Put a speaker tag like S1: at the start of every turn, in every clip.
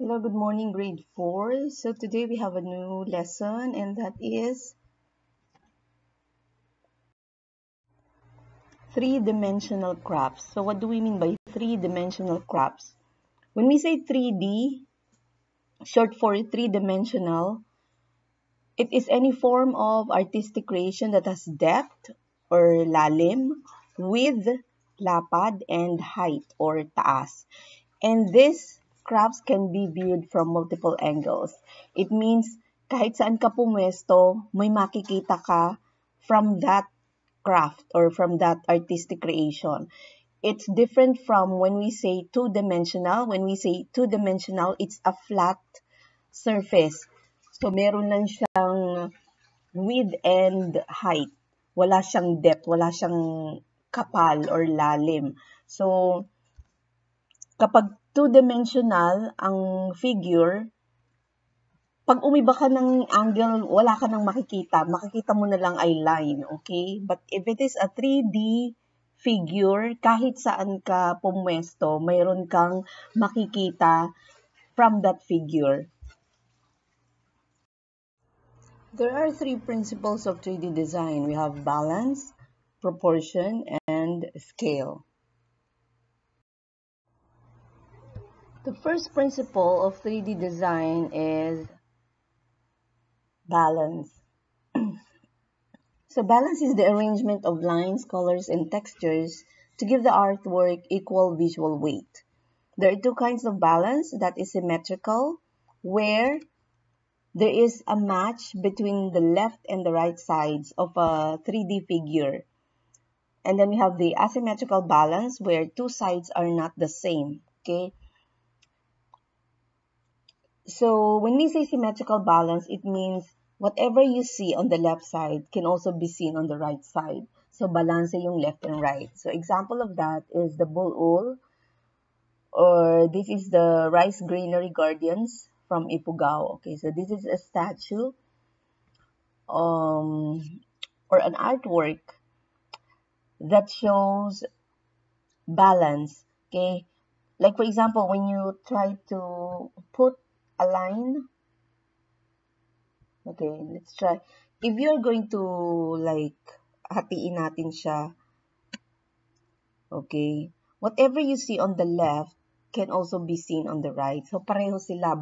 S1: Hello, good morning, grade 4. So today we have a new lesson, and that is three-dimensional crafts. So what do we mean by three-dimensional crafts? When we say 3D, short for three-dimensional, it is any form of artistic creation that has depth or lalim, width, lapad, and height or taas. And these crafts can be viewed from multiple angles. It means kahit saan ka pumwesto, may makikita ka from that craft or from that artistic creation. It's different from when we say two-dimensional. When we say two-dimensional, it's a flat surface. So meron lang siyang width and height. Wala siyang depth, wala siyang kapal or lalim. So kapag two-dimensional ang figure, pag umiba ka ng angle, wala ka nang makikita. Makikita mo na lang ay line, okay? But if it is a 3D figure, kahit saan ka pumwesto, mayroon kang makikita from that figure. There are three principles of 3D design. We have balance, proportion, and scale. The first principle of 3D design is balance. So balance is the arrangement of lines, colors, and textures to give the artwork equal visual weight. There are two kinds of balance, that is symmetrical, where there is a match between the left and the right sides of a 3D figure. And then we have the asymmetrical balance, where two sides are not the same, okay? So when we say symmetrical balance, it means whatever you see on the left side can also be seen on the right side. So balance yung left and right. So example of that is the Bulul, or this is the Rice Granary Guardians from Ifugao. Okay, so this is a statue or an artwork that shows balance. Okay, like for example, when you try to put a line. Okay, let's try. If you're going to like hatiin natin siya, okay, whatever you see on the left can also be seen on the right. So pareho sila,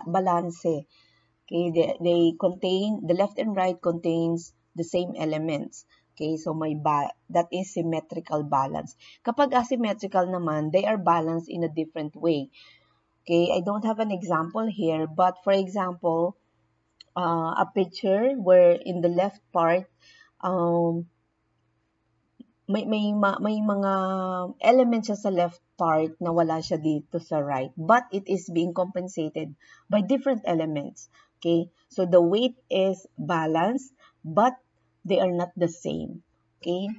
S1: balance. Okay, they contain, the left and right contains the same elements. Okay, so that is symmetrical balance. Kapag asymmetrical naman, they are balanced in a different way. Okay, I don't have an example here, but for example, a picture where in the left part, may mga elements siya sa left part na wala siya dito sa right, but it is being compensated by different elements. Okay, so the weight is balanced, but they are not the same. Okay,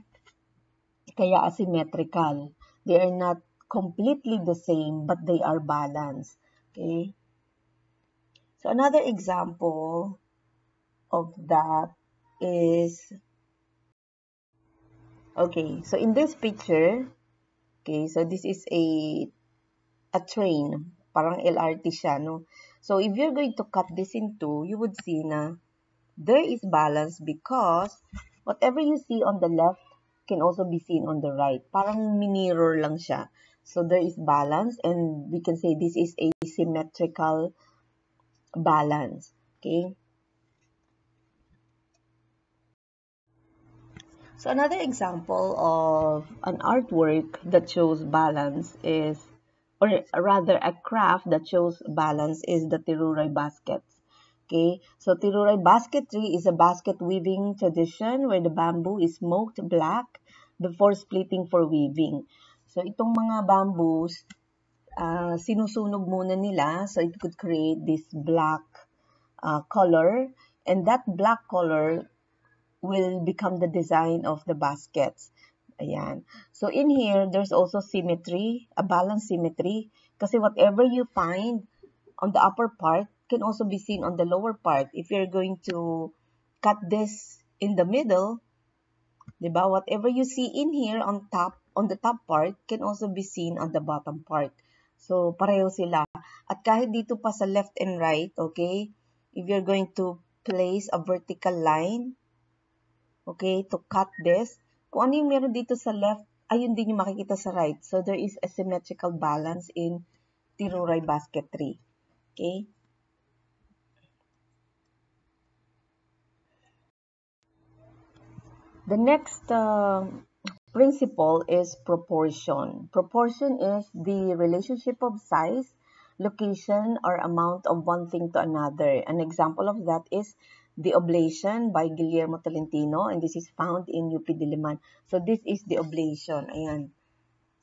S1: kaya asymmetrical. They are not completely the same, but they are balanced. Okay, so another example of that is, okay, so in this picture, okay, so this is a train, parang LRT siya, no? So if you're going to cut this in two, you would see na there is balance because whatever you see on the left can also be seen on the right. Parang mirror lang siya. So there is balance, and we can say this is a symmetrical balance, okay? So another example of an artwork that shows balance is, or rather a craft that shows balance is the Tiruray baskets. Okay, so Tiruray basketry is a basket weaving tradition where the bamboo is smoked black before splitting for weaving. So itong mga bamboos, sinusunog muna nila so it could create this black color, and that black color will become the design of the baskets. Ayan. So in here, there's also symmetry, a balanced symmetry. Kasi whatever you find on the upper part can also be seen on the lower part. If you're going to cut this in the middle, diba? Whatever you see in here on the top part can also be seen on the bottom part. So pareho sila. At kahit dito pa sa left and right, okay, if you're going to place a vertical line, okay, to cut this, kung ano yung meron dito sa left, ayun din yung makikita sa right. So, there is a symmetrical balance in Tiruray basket tree. Okay? The next principle is proportion. Proportion is the relationship of size, location, or amount of one thing to another. An example of that is the Oblation by Guillermo Tolentino, and this is found in UP Diliman. So, this is the Oblation. Ayan.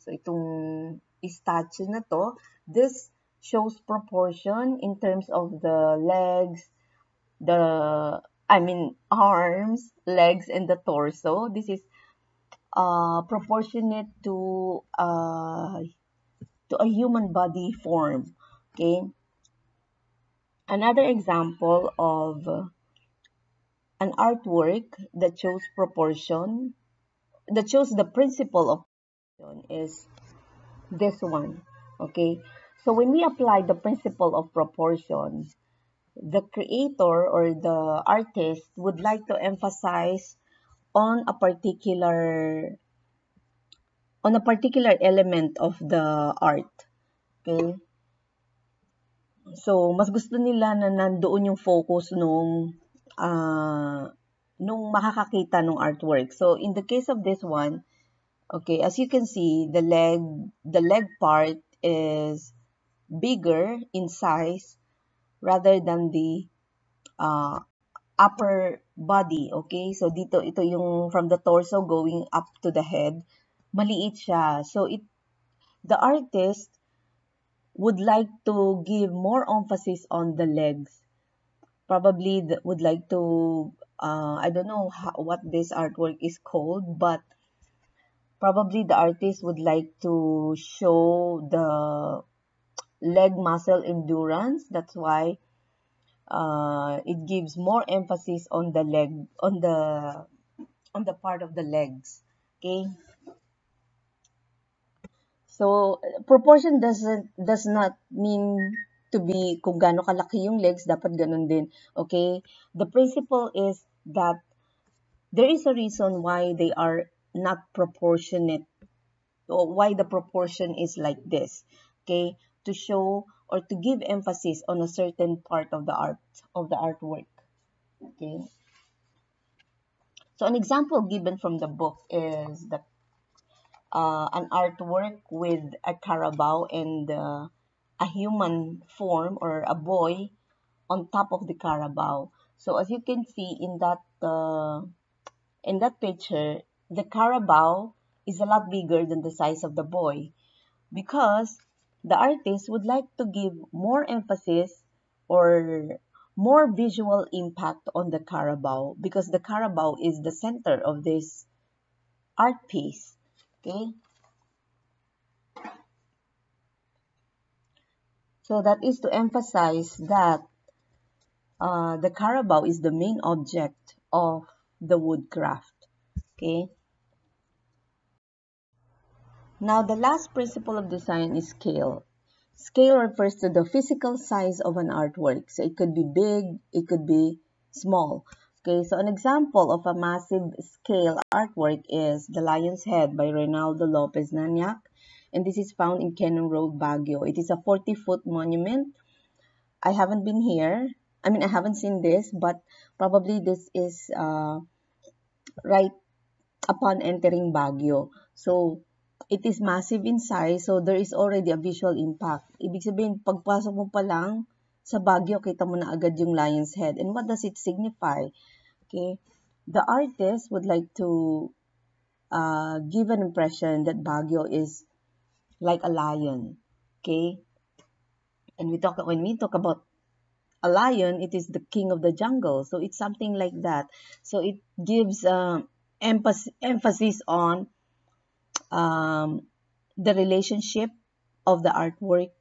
S1: So, itong statue na to, this shows proportion in terms of the legs, arms, legs, and the torso. This is proportionate to a human body form. Okay. Another example of an artwork that shows proportion, that shows the principle of proportion, is this one. Okay. So when we apply the principle of proportion, the creator or the artist would like to emphasize on a particular element of the art. Okay? So, mas gusto nila na nandoon yung focus nung makakakita ng artwork. So, in the case of this one, okay, as you can see, the leg part is bigger in size rather than the upper body, okay? So, ito yung from the torso going up to the head, maliit siya. So, the artist would like to give more emphasis on the legs. Probably would like to, I don't know what this artwork is called, but probably the artist would like to show the leg muscle endurance. That's why it gives more emphasis on the leg, on the part of the legs. Okay. So proportion does not mean to be kung gaano kalaki yung legs, dapat ganun din. Okay. The principle is that there is a reason why they are not proportionate, or why the proportion is like this. Okay. To show or to give emphasis on a certain part of the artwork. Okay. So an example given from the book is that an artwork with a carabao and a human form or a boy on top of the carabao. So as you can see in that picture, the carabao is a lot bigger than the size of the boy, because the artist would like to give more emphasis or more visual impact on the carabao, because the carabao is the center of this art piece. Okay. So that is to emphasize that the carabao is the main object of the woodcraft. Okay. Now the last principle of design is scale. Scale refers to the physical size of an artwork. So it could be big, it could be small. Okay, so an example of a massive scale artwork is The Lion's Head by Reynaldo Lopez Naniac. And this is found in Cannon Road, Baguio. It is a 40-foot monument. I haven't been here. I mean, I haven't seen this, but probably this is right upon entering Baguio. So, it is massive in size, so there is already a visual impact. Ibig sabihin, pagpasok mo pa lang sa Baguio, kita mo na agad yung lion's head. And what does it signify? Okay, the artist would like to give an impression that Baguio is like a lion. Okay, and when we talk about a lion, it is the king of the jungle. So it's something like that. So it gives emphasis on the relationship of the artwork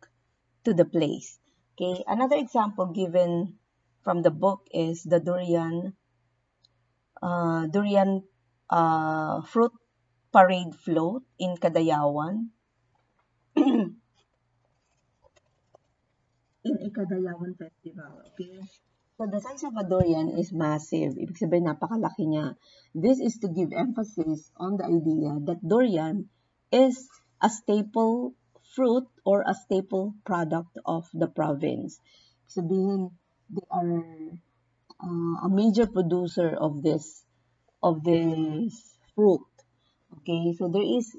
S1: to the place. Okay, another example given from the book is the durian fruit parade float in Cadayawan. a Kadayawan festival. Okay? So the size of a durian is massive. Ibig sabihin, napakalaki niya. This is to give emphasis on the idea that durian is a staple fruit or a staple product of the province. Ibig sabihin, they are a major producer of this fruit. Okay, so there is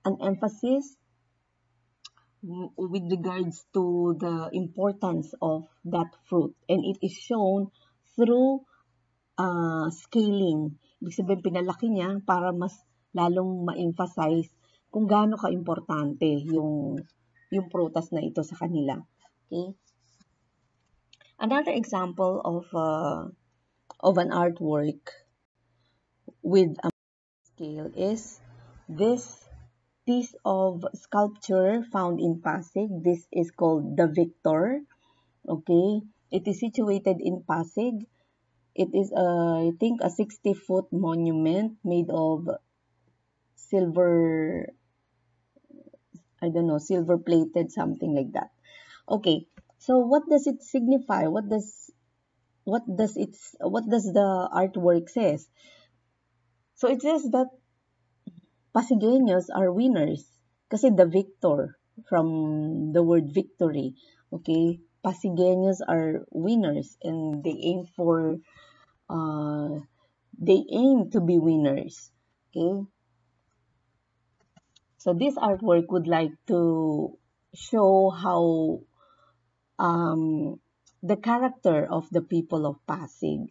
S1: an emphasis with regards to the importance of that fruit, and it is shown through scaling. Ibig sabihin, pinalaki niya para mas lalong ma-emphasize kung gaano ka-importante yung prutas na ito sa kanila. Okay? Another example of an artwork with a scale is this piece of sculpture found in Pasig. This is called the Victor. Okay? It is situated in Pasig. It is, I think, a 60-foot monument made of silver, I don't know, silver-plated, something like that. Okay, so what does it signify? What does the artwork says? So it says that Pasigueños are winners kasi the victor from the word victory. Okay, Pasigueños are winners and they aim to be winners. Okay, so this artwork would like to show how the character of the people of Pasig.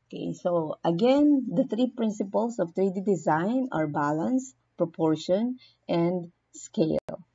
S1: Okay, so again, the three principles of 3D design are balance, proportion, and scale.